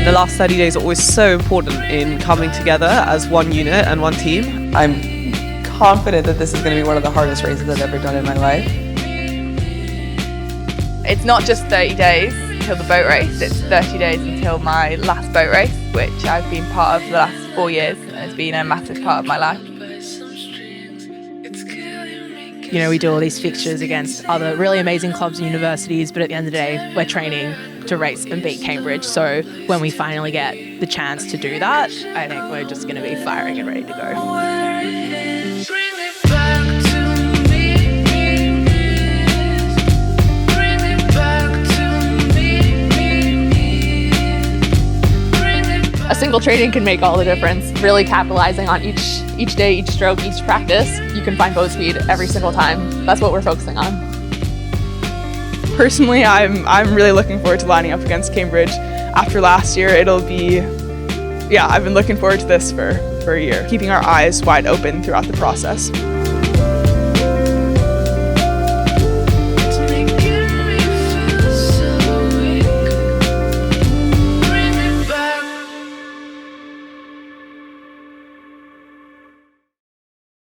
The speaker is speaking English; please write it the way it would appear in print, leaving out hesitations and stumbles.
The last 30 days are always so important in coming together as one unit and one team. I'm confident that this is going to be one of the hardest races I've ever done in my life. It's not just 30 days until the boat race, it's 30 days until my last boat race, which I've been part of for the last 4 years, and it's been a massive part of my life. You know, we do all these fixtures against other really amazing clubs and universities, but at the end of the day, we're training to race and beat Cambridge. So when we finally get the chance to do that, I think we're just going to be firing and ready to go. A single training can make all the difference. Really capitalizing on each day, each stroke, each practice. You can find boat speed every single time. That's what we're focusing on. Personally, I'm really looking forward to lining up against Cambridge. After last year, it'll be, I've been looking forward to this for a year. Keeping our eyes wide open throughout the process.